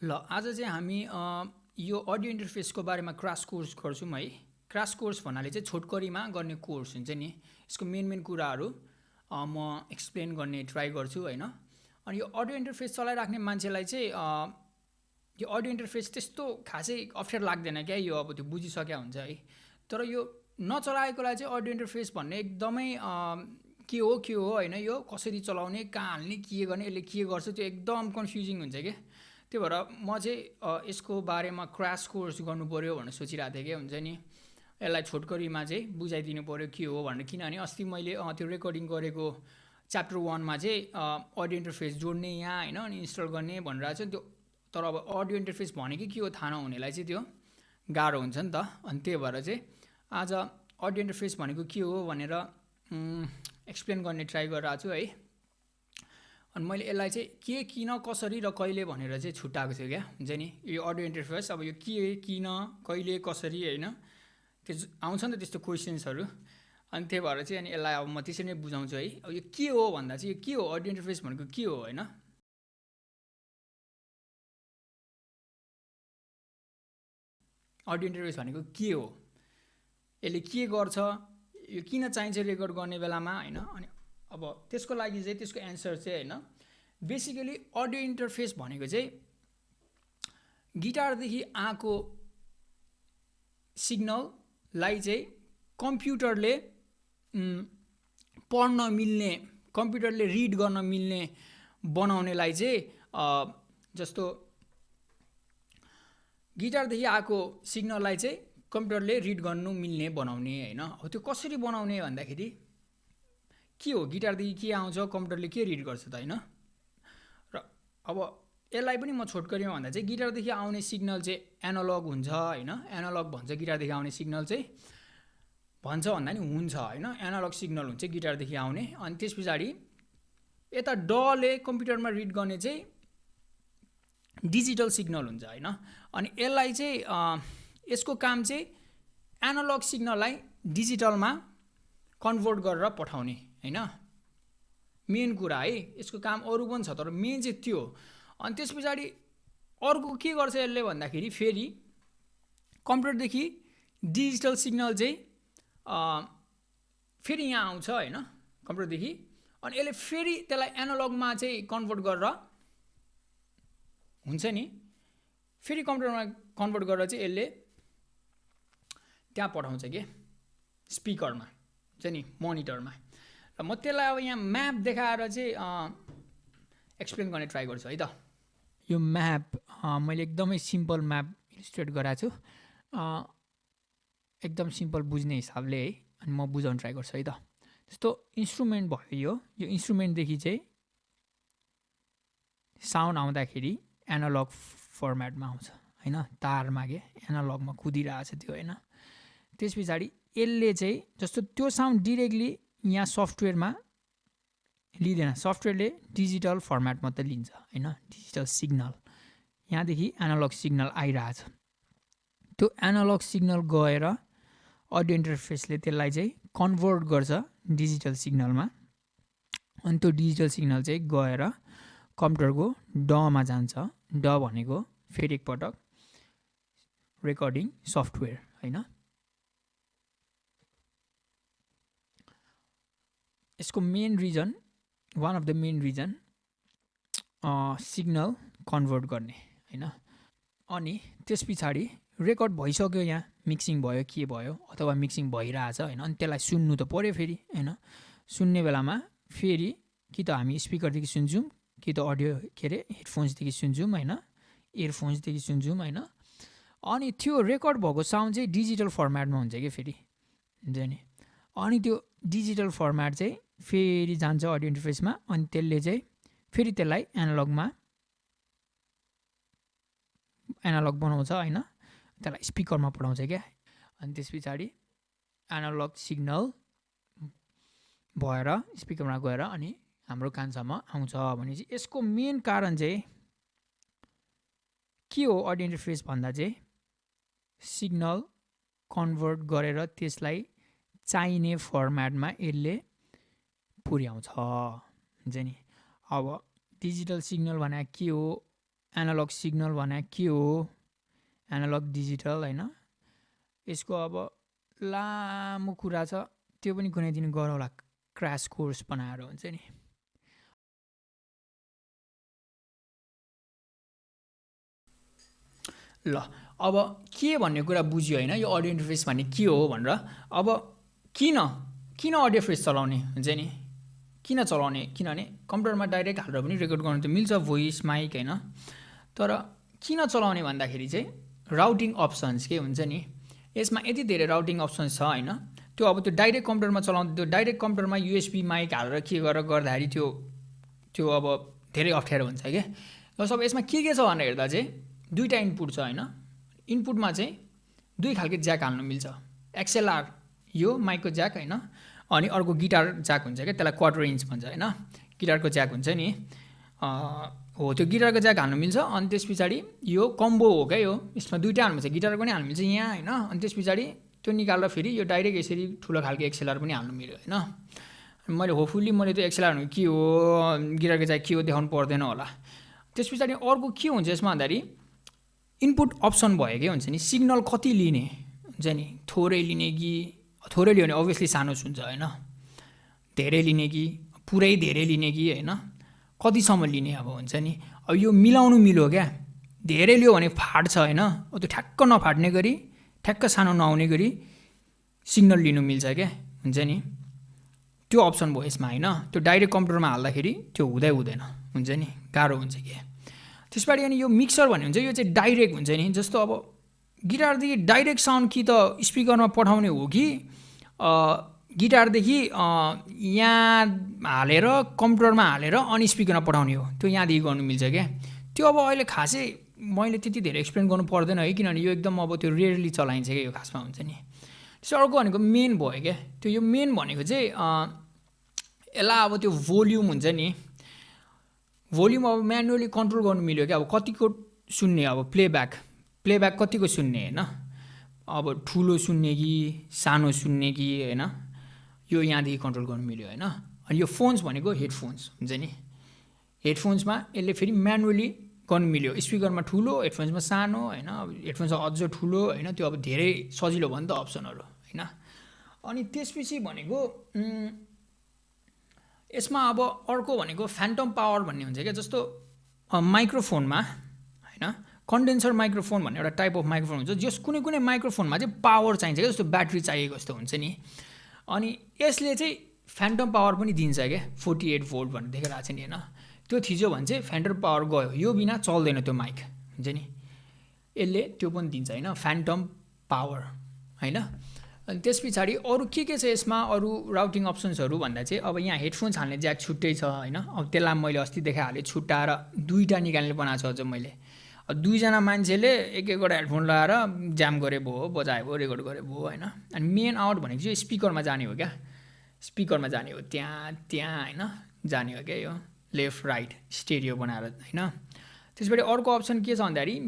ल आज चाहिँ हामी यो अडियो इन्टरफेसको बारेमा क्रास कोर्स गर्छौँ है। क्रास कोर्स भन्नाले चाहिँ छोटकरीमा गर्ने कोर्स हुन्छ नि, यसको मेन कुराहरू म एक्सप्लेन गर्ने ट्राई गर्छु होइन। अनि यो अडियो इन्टरफेस चलाइराख्ने मान्छेलाई चाहिँ यो अडियो इन्टरफेस त्यस्तो खासै अप्ठ्यारो लाग्दैन क्या, यो अब त्यो बुझिसक्या हुन्छ है। तर यो नचलाएकोलाई चाहिँ अडियो इन्टरफेस भन्ने एकदमै के हो होइन, यो कसरी चलाउने, कहाँ हाल्ने, के गर्ने, यसले के गर्छ, त्यो एकदम कन्फ्युजिङ हुन्छ क्या। त्यही भएर म चाहिँ यसको बारेमा क्रास कोर्स गर्नु पऱ्यो भनेर सोचिरहेको थिएँ क्या, हुन्छ नि। यसलाई छोटकरीमा चाहिँ बुझाइदिनु पऱ्यो के हो भनेर, किनभने अस्ति मैले त्यो रेकर्डिङ गरेको च्याप्टर 1 मा चाहिँ अडियो इन्टरफेस जोड्ने यहाँ होइन, अनि इन्स्टल गर्ने भनेर चाहिँ त्यो। तर अब अडियो इन्टरफेस भनेको के हो थाहा नहुनेलाई चाहिँ त्यो गाह्रो हुन्छ नि त। अनि त्यही भएर चाहिँ आज अडियो इन्टरफेस भनेको के हो भनेर एक्सप्लेन गर्ने ट्राई गरिरहेको छु है। अनि मैले यसलाई चाहिँ के, किन, कसरी र कहिले भनेर चाहिँ छुट्याएको छु क्या, हुन्छ नि। यो अडियो इन्टरफेस अब यो के, किन, कहिले, कसरी होइन, त्यो आउँछ नि त त्यस्तो क्वेसन्सहरू। अनि त्यही भएर चाहिँ अनि यसलाई अब म त्यसरी नै बुझाउँछु है। अब यो के हो भन्दा चाहिँ यो के हो, अडियो इन्टरफेस भनेको के हो होइन। अडियो इन्टरफेस भनेको के हो, यसले के गर्छ, यो किन चाहिन्छ रेकर्ड गर्ने बेलामा होइन। अनि अब त्यसको लागि चाहिँ त्यसको एन्सर चाहिँ होइन, बेसिकली अडियो इन्टरफेस भनेको चाहिँ गिटारदेखि आएको सिग्नललाई चाहिँ कम्प्युटरले पढ्न मिल्ने, कम्प्युटरले रिड गर्न मिल्ने बनाउनेलाई चाहिँ जस्तो गिटारदेखि आएको सिग्नललाई चाहिँ कम्प्युटरले रिड गर्नु मिल्ने बनाउने होइन। अब त्यो कसरी बनाउने भन्दाखेरि के हो, गिटारदेखि के आउँछ, कम्प्युटरले के रिड गर्छ त होइन। र अब यसलाई पनि म छोटकरीमा भन्दा चाहिँ गिटारदेखि आउने सिग्नल चाहिँ एनालग हुन्छ होइन। एनालग भन्छ गिटारदेखि आउने सिग्नल चाहिँ, भन्छ भन्दा नि हुन्छ होइन, एनालग सिग्नल हुन्छ गिटारदेखि आउने। अनि त्यस पछाडि यता डले कम्प्युटरमा रिड गर्ने चाहिँ डिजिटल सिग्नल हुन्छ होइन। अनि यसलाई चाहिँ यसको काम चाहिँ एनालग सिग्नललाई डिजिटलमा कन्भर्ट गरेर पठाउने होइन, मेन कुरा है। यसको काम अरू पनि छ तर मेन चाहिँ त्यो। अनि त्यस पछाडि अर्को के गर्छ यसले भन्दाखेरि फेरि कम्प्युटरदेखि डिजिटल सिग्नल चाहिँ फेरि यहाँ आउँछ होइन कम्प्युटरदेखि। अनि यसले फेरि त्यसलाई एनालगमा चाहिँ कन्भर्ट गरेर हुन्छ नि, फेरि कम्प्युटरमा कन्भर्ट गरेर चाहिँ यसले त्यहाँ पठाउँछ के, स्पिकरमा हुन्छ नि, मोनिटरमा। र म त्यसलाई अब यहाँ म्याप देखाएर चाहिँ एक्सप्लेन गर्ने ट्राई गर्छु है त। यो म्याप मैले एकदमै सिम्पल म्याप इलिस्ट्रेट गराएको छु, एकदम सिम्पल बुझ्ने हिसाबले है। अनि म बुझाउन ट्राई गर्छु है त। जस्तो इन्स्ट्रुमेन्ट भयो, यो इन्स्ट्रुमेन्टदेखि चाहिँ साउन्ड आउँदाखेरि एनालग फर्मेटमा आउँछ होइन, तारमा के एनालगमा कुदिरहेछ त्यो होइन। त्यस पछाडि यसले चाहिँ जस्तो त्यो साउन्ड डिरेक्टली यहाँ सफ्टवेयरमा लिँदैन, सफ्टवेयरले डिजिटल फर्मेट मात्रै लिन्छ होइन, डिजिटल सिग्नल। यहाँदेखि एनालग सिग्नल आइरहेछ, त्यो एनालग सिग्नल गएर अडियो इन्टरफेसले त्यसलाई चाहिँ कन्भर्ट गर्छ डिजिटल सिग्नलमा। अनि त्यो डिजिटल सिग्नल चाहिँ गएर कम्प्युटरको डमा जान्छ। ड भनेको फेरि एकपटक रेकर्डिङ सफ्टवेयर होइन। यसको main reason, one of the main reason signal convert गर्ने होइन। अनि त्यस पछाडि रेकर्ड भइसक्यो, यहाँ मिक्सिङ भयो, के भयो, अथवा मिक्सिङ भइरहेछ होइन। अनि त्यसलाई सुन्नु त पऱ्यो फेरि होइन। सुन्ने बेलामा फेरि कि त हामी स्पिकरदेखि सुन्छौँ, कि त अडियो के अरे हेडफोन्सदेखि सुन्छौँ होइन, इयरफोन्सदेखि सुन्छौँ होइन। अनि त्यो रेकर्ड भएको साउन्ड चाहिँ डिजिटल फर्मेटमा हुन्छ कि फेरि, हुन्छ नि। अनि त्यो डिजिटल फर्मेट चाहिँ फेरि जान्छ अडियो इन्टरफेसमा। अनि त्यसले चाहिँ फेरि त्यसलाई एनालग बनाउँछ होइन, त्यसलाई स्पिकरमा पठाउँछ क्या। अनि त्यस पछाडि एनालग सिग्नल भएर स्पिकरमा गएर अनि हाम्रो कानसम्म आउँछ भनेपछि यसको मेन कारण चाहिँ के हो, अडियो इन्टरफेस भन्दा चाहिँ सिग्नल कन्भर्ट गरेर त्यसलाई चाहिने फर्मेटमा यसले पुर्याउँछ हुन्छ नि। अब डिजिटल सिग्नल भने के हो एनालग सिग्नल भने के हो, एनालग डिजिटल हैन, यसको अब लामो कुरा छ, त्यो पनि कुनै दिन गरौँला क्रास कोर्स बनाएर हुन्छ नि। ल अब के भन्ने कुरा बुझ्यो हैन, यो अडियो इन्टरफेस भन्ने के हो भनेर। अब किन अडियो इन्टरफेस चलाउने हुन्छ नि, किन चलाउने, किनभने कम्प्युटरमा डाइरेक्ट हालेर पनि रेकर्ड गर्नु त मिल्छ, भोइस माइक हैन, तर किन चलाउने भन्दाखेरि चाहिँ राउटिङ अप्सन्स के हुन्छ नि, यसमा यति धेरै राउटिङ अप्सन्स छ हैन, त्यो अब त्यो डाइरेक्ट कम्प्युटरमा चलाउँदा त्यो डाइरेक्ट कम्प्युटरमा युएसबी माइक हालेर के गरेर गर्दाखेरि त्यो अब धेरै अप्ठ्यारो हुन्छ के। जस्तो अब यसमा के छ भनेर हेर्दा चाहिँ दुईटा इनपुट छ हैन, इनपुटमा चाहिँ दुई खालको ज्याक हाल्नु मिल्छ, एक्सएलआर यो माइकको ज्याक हैन, अनि अर्को गिटार ज्याक हुन्छ क्या, त्यसलाई क्वार्टर इन्च भन्छ हैन, गिटारको ज्याक हुन्छ नि, हो त्यो गिटारको ज्याक हाल्नु मिल्छ। अनि त्यस पछाडि यो कम्बो हो क्या, यो यसमा दुईटा हाल्नु मिल्छ, गिटारको पनि हाल्नु मिल्छ यहाँ हैन, अनि त्यस पछाडि त्यो निकालेर फेरि यो डाइरेक्ट यसरी ठुलो खालको एक्सएलआर पनि हाल्नु मिल्यो हैन। मैले होपफुल्ली मैले त्यो एक्सएलआर भनेको के हो, गिटारको ज्याक के हो देखाउनु पर्दैन होला। त्यस पछाडि अर्को के हुन्छ यसमा भन्दाखेरि इनपुट अप्सन भयो के हुन्छ नि, सिग्नल कति लिने हुन्छ नि, थोरै लिने कि, थोरै लियो भने अभियसली सानो सुन्छ हैन, धेरै लिने कि पुरै धेरै लिने कि हैन, कतिसम्म लिने अब हुन्छ नि। अब यो मिलाउनु मिल्यो क्या, धेरै लियो भने फाट्छ हैन, त्यो ठ्याक्क नफाट्ने गरी ठ्याक्क सानो नहुने गरी सिग्नल लिनु मिल्छ क्या हुन्छ नि, त्यो अप्सन भयो यसमा हैन। त्यो डाइरेक्ट कम्प्युटरमा हाल्दाखेरि त्यो हुँदैन हुन्छ नि, गाह्रो हुन्छ कि। त्यसपछि अनि यो मिक्सर भन्ने हुन्छ, यो चाहिँ डाइरेक्ट हुन्छ नि, जस्तो अब गिटारदेखि डाइरेक्ट साउन्ड कि त स्पिकरमा पठाउने हो कि गिटारदेखि यहाँ हालेर कम्प्युटरमा हालेर अनि स्पिकरमा पठाउने हो, त्यो यहाँदेखि गर्नु मिल्छ क्या। त्यो अब अहिले खासै मैले त्यति धेरै एक्सप्लेन गर्नु पर्दैन है, किनभने यो एकदम अब त्यो रेयरली चलाइन्छ क्या यो खासमा हुन्छ नि। त्यसो अर्को भनेको मेन भयो क्या, त्यो यो मेन भनेको चाहिँ यसलाई अब त्यो भोल्युम हुन्छ नि, भोल्युम अब म्यानुअली कन्ट्रोल गर्नु मिल्यो क्या, अब कतिको सुन्ने, अब प्लेब्याक कतिको सुन्ने हैन, अब ठुलो सुन्ने कि सानो सुन्ने कि हैन, यो यहाँदेखि कन्ट्रोल गर्नु मिल्यो हैन। अनि यो फोन्स भनेको हेडफोन्स हुन्छ नि, हेडफोन्समा यसले फेरि म्यानुअली गर्नु मिल्यो, स्पिकरमा ठुलो हेडफोन्समा सानो हैन, हेडफोन्समा अझ ठुलो हैन, त्यो अब धेरै सजिलो भयो नि त अप्सनहरू हैन। अनि त्यसपछि भनेको यसमा अब अर्को भनेको फ्यान्टम पावर भन्ने हुन्छ क्या, जस्तो माइक्रोफोनमा हैन, कन्डेन्सर माइक्रोफोन भन्ने एउटा टाइप अफ माइक्रोफोन हुन्छ, जस कुनै कुनै माइक्रोफोनमा चाहिँ पावर चाहिन्छ क्या, जस्तो ब्याट्री चाहिएको जस्तो हुन्छ नि, अनि यसले चाहिँ फ्यान्टम पावर पनि दिन्छ क्या, 48 भोल्ट भनेर देखाइरहेको छ नि हैन, त्यो थिच्यो भने चाहिँ फ्यान्टम पावर गयो, यो बिना चल्दैन त्यो माइक हुन्छ नि, यसले त्यो पनि दिन्छ हैन, फ्यान्टम पावर हैन। अनि त्यस पछाडि अरू के छ यसमा, अरू राउटिङ अप्सन्सहरू भन्दा चाहिँ अब यहाँ हेडफोन्स हाल्ने ज्याक छुट्टै छ हैन, अब त्यसलाई मैले अस्ति देखाइहालेँ, छुट्टाएर दुईवटा निकाल्ने बनाएको छ अझ मैले, दुईजना मान्छेले एक एकवटा हेडफोन लगाएर जाम गरे भयो, बजाए भयो, रेकर्ड गरे भयो हैन। अनि मेन आउट भनेको चाहिँ स्पिकरमा जाने हो क्या, स्पिकरमा जाने हो, त्यहाँ हैन जाने हो क्या, यो लेफ्ट राइट स्टेरियो बनाएर हैन। त्यसपछि अर्को अप्सन के छ भन्दाखेरि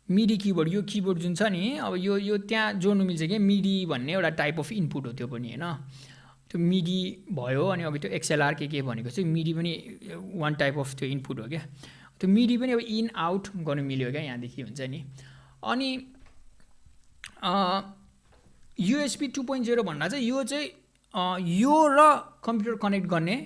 मिडी किबोर्ड, यो किबोर्ड जुन छ नि, अब यो त्यहाँ जोड्नु मिल्छ कि, मिडी भन्ने एउटा टाइप अफ इनपुट हो त्यो पनि हैन, त्यो मिडी भयो। अनि अब त्यो एक्सएलआर के भनेको चाहिँ मिडी पनि वान टाइप अफ त्यो इनपुट हो क्या, त्यो मिडी पनि अब इन आउट गर्नु मिल्यो क्या यहाँदेखि हुन्छ नि। अनि युएसबी 2.0 भन्दा चाहिँ यो चाहिँ यो र कम्प्युटर कनेक्ट गर्ने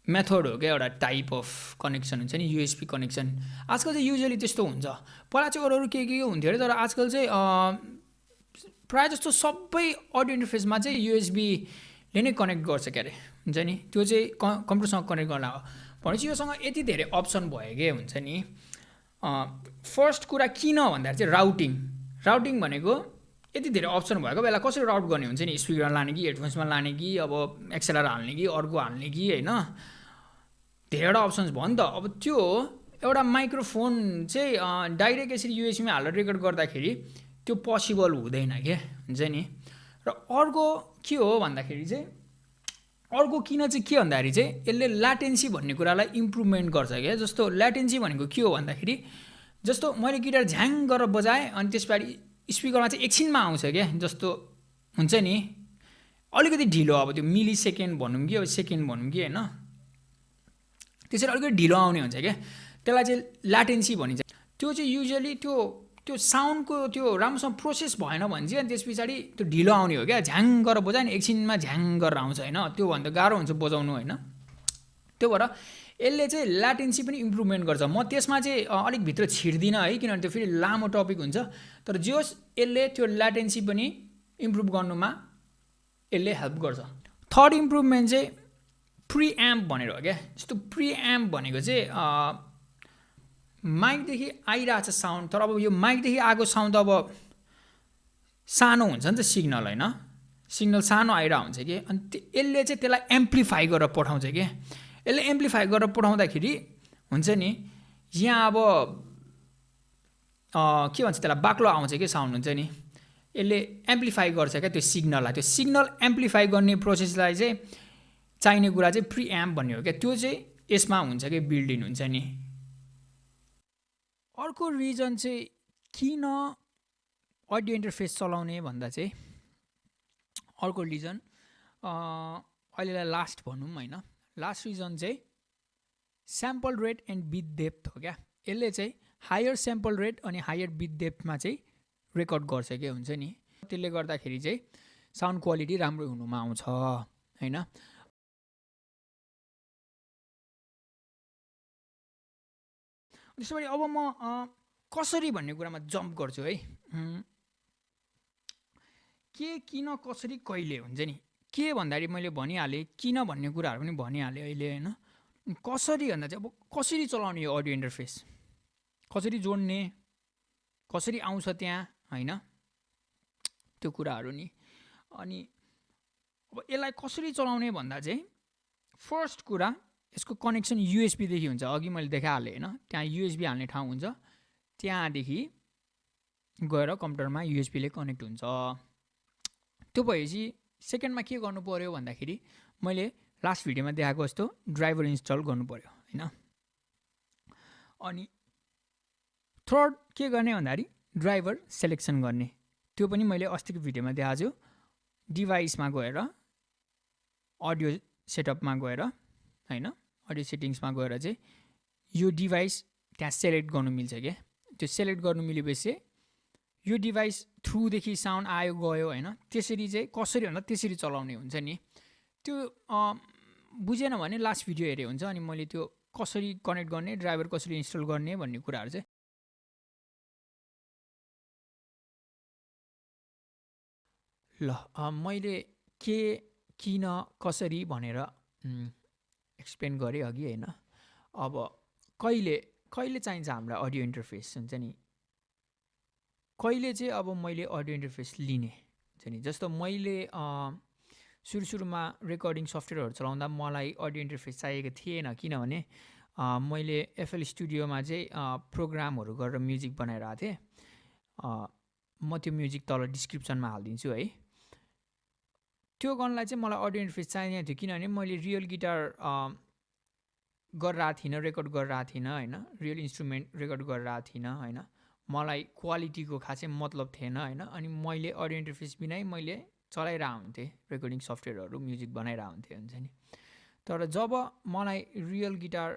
मेथड हो क्या, एउटा टाइप अफ कनेक्सन हुन्छ नि युएसबी कनेक्सन। आजकल चाहिँ युजली त्यस्तो हुन्छ, पहिला चाहिँ अरू के हुन्थ्यो अरे, तर आजकल चाहिँ प्रायः जस्तो सबै अडियो इन्टरफेसमा चाहिँ युएसबीले नै कनेक्ट गर्छ क्या अरे हुन्छ नि, त्यो चाहिँ कम्प्युटरसँग कनेक्ट गर्न हो भनेपछि योसँग यति धेरै अप्सन भयो के हुन्छ नि। फर्स्ट कुरा किन भन्दाखेरि चाहिँ राउटिङ भनेको यति धेरै अप्सन भएको बेला कसरी राउट गर्ने हुन्छ नि, स्पिकरमा लाने कि हेडफोन्समा लाने कि अब एक्सएलआर हाल्ने कि अर्को हाल्ने कि हैन, धेरैवटा अप्सन्स भयो नि त। अब त्यो एउटा माइक्रोफोन चाहिँ डाइरेक्ट यसरी युएसबीमा हालेर रेकर्ड गर्दाखेरि त्यो पोसिबल हुँदैन क्या हुन्छ नि। र अर्को के हो भन्दाखेरि चाहिँ अर्को किन चाहिँ के भन्दाखेरि चाहिँ यसले ल्याटेन्सी भन्ने कुरालाई इम्प्रुभमेन्ट गर्छ क्या। जस्तो ल्याटेन्सी भनेको के हो भन्दाखेरि जस्तो मैले गिटार झ्याङ गरेर बजाएँ अनि त्यसपछि स्पिकरमा चाहिँ एकछिनमा आउँछ क्या, जस्तो हुन्छ नि अलिकति ढिलो, अब त्यो मिली सेकेन्ड भनौँ कि अब सेकेन्ड भनौँ कि हैन, त्यसरी अलिकति ढिलो आउने हुन्छ क्या। त्यसलाई चाहिँ ल्याटेन्सी भनिन्छ। त्यो चाहिँ युजुअली त्यो साउन्डको त्यो राम्रोसँग प्रोसेस भएन भने चाहिँ अनि त्यस पछाडि त्यो ढिलो आउने हो क्या, झ्याङ गरेर बजायो नि एकछिनमा झ्याङ गरेर आउँछ होइन, त्योभन्दा गाह्रो हुन्छ बजाउनु होइन। त्यो भएर यसले चाहिँ ल्याटेन्सी पनि इम्प्रुभमेन्ट गर्छ। म त्यसमा चाहिँ अलिक भित्र छिर्दिनँ है, किनभने त्यो फेरि लामो टपिक हुन्छ। तर जे होस् यसले त्यो ल्याटेन्सी पनि इम्प्रुभ गर्नुमा यसले हेल्प गर्छ। थर्ड इम्प्रुभमेन्ट चाहिँ प्रिएम्प भनेर हो क्या। जस्तो प्रिएम्प भनेको चाहिँ माइकदेखि आइरहेछ साउन्ड, तर अब यो माइकदेखि आएको साउन्ड त अब सानो हुन्छ नि त सिग्नल होइन, सिग्नल सानो आइरहेको हुन्छ कि, अनि यसले चाहिँ त्यसलाई एम्प्लिफाई गरेर पठाउँछ कि। यसले एम्प्लिफाई गरेर पठाउँदाखेरि हुन्छ नि यहाँ अब के भन्छ त्यसलाई बाक्लो आउँछ कि साउन्ड हुन्छ नि, यसले एम्प्लिफाई गर्छ क्या त्यो सिग्नललाई। त्यो सिग्नल एम्प्लिफाई गर्ने प्रोसेसलाई चाहिँ चाहिने कुरा चाहिँ प्रिएम्प भन्ने हो क्या। त्यो चाहिँ यसमा हुन्छ कि बिल्ड इन हुन्छ नि। अर्को रिजन चाहिँ किन अडियो इन्टरफेस चलाउने भन्दा चाहिँ अर्को रिजन अहिलेलाई लास्ट भनौँ होइन, लास्ट रिजन चाहिँ sample rate and beet depth हो क्या। यसले चाहिँ हायर स्याम्पल रेट अनि हायर बिट डेप्थमा चाहिँ रेकर्ड गर्छ क्या हुन्छ नि। त्यसले गर्दाखेरि चाहिँ साउन्ड क्वालिटी राम्रो हुनुमा आउँछ होइन। त्यसो भए अब म कसरी भन्ने कुरामा जम्प गर्छु है। के किन कसरी कहिले हुन्छ नि, के भन्दाखेरि मैले भनिहालेँ, किन भन्ने कुराहरू पनि भनिहालेँ अहिले होइन। कसरी भन्दा चाहिँ अब कसरी चलाउने यो अडियो इन्टरफेस, कसरी जोड्ने, कसरी आउँछ त्यहाँ होइन, त्यो कुराहरू नि। अनि अब यसलाई कसरी चलाउने भन्दा चाहिँ फर्स्ट कुरा यसको कनेक्सन युएसबीदेखि हुन्छ। अघि मैले देखाइहालेँ होइन, त्यहाँ युएसबी हाल्ने ठाउँ हुन्छ, त्यहाँदेखि गएर कम्प्युटरमा युएसबीले कनेक्ट हुन्छ। त्यो भएपछि सेकेन्डमा के गर्नु पऱ्यो भन्दाखेरि मैले लास्ट भिडियोमा देखाएको जस्तो ड्राइभर इन्स्टल गर्नु पऱ्यो होइन। अनि थर्ड के गर्ने भन्दाखेरि ड्राइभर सेलेक्सन गर्ने, त्यो पनि मैले अस्तिको भिडियोमा देखाएको छु। डिभाइसमा गएर अडियो सेटअपमा गएर होइन, अडियो सेटिङ्समा गएर चाहिँ यो डिभाइस त्यहाँ सेलेक्ट गर्नु मिल्छ क्या। त्यो सेलेक्ट गर्नु मिलेपछि यो डिभाइस थ्रुदेखि साउन्ड आयो गयो होइन, त्यसरी चाहिँ कसरी भन्दा त्यसरी चलाउने हुन्छ नि। त्यो बुझेन भने लास्ट भिडियो हेरे हुन्छ। अनि मैले त्यो कसरी कनेक्ट गर्ने, ड्राइभर कसरी इन्स्टल गर्ने भन्ने कुराहरू चाहिँ ल मैले के किन कसरी भनेर एक्सप्लेन गरेँ अघि होइन। अब कहिले चाहिन्छ हामीलाई अडियो इन्टरफेस हुन्छ नि, कहिले चाहिँ अब मैले अडियो इन्टरफेस लिने हुन्छ नि। जस्तो मैले सुरुमा रेकर्डिङ सफ्टवेयरहरू चलाउँदा मलाई अडियो इन्टरफेस चाहिएको थिएन, किनभने मैले एफएल स्टुडियोमा चाहिँ प्रोग्रामहरू गरेर म्युजिक बनाइरहेको थिएँ। म त्यो म्युजिक तल डिस्क्रिप्सनमा हालिदिन्छु है। त्यो गर्नलाई चाहिँ मलाई अडियो इन्टरफेस चाहिने थियो, किनभने मैले रियल गिटार गरिरहेको थिइनँ, रेकर्ड गरिरहेको थिइनँ होइन, रियल इन्स्ट्रुमेन्ट रेकर्ड गरिरहेको थिइनँ होइन। मलाई क्वालिटीको खासै मतलब थिएन होइन। अनि मैले अडियो इन्टरफेस बिनै मैले चलाइरहेको हुन्थेँ रेकर्डिङ सफ्टवेयरहरू, म्युजिक बनाइरहेको हुन्थेँ हुन्छ नि। तर जब मलाई रियल गिटार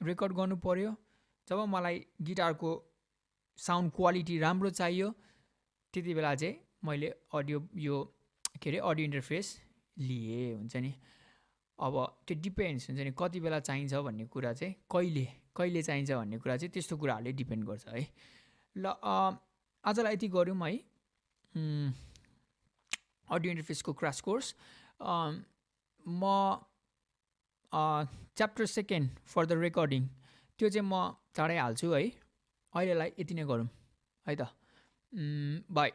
रेकर्ड गर्नु पर्यो, जब मलाई गिटारको साउन्ड क्वालिटी राम्रो चाहियो, त्यति बेला चाहिँ मैले अडियो इन्टरफेस लिएँ हुन्छ नि। अब त्यो डिपेन्ड्स हुन्छ नि कति बेला चाहिन्छ भन्ने कुरा चाहिँ, कहिले चाहिन्छ भन्ने कुरा चाहिँ त्यस्तो कुराहरूले डिपेन्ड गर्छ है। ल आजलाई यति गऱ्यौँ है अडियो इन्टरफेसको क्रास कोर्स। म chapter second for the recording त्यो चाहिँ म चाँडै हाल्छु है। अहिलेलाई यति नै गरौँ है त, बाई।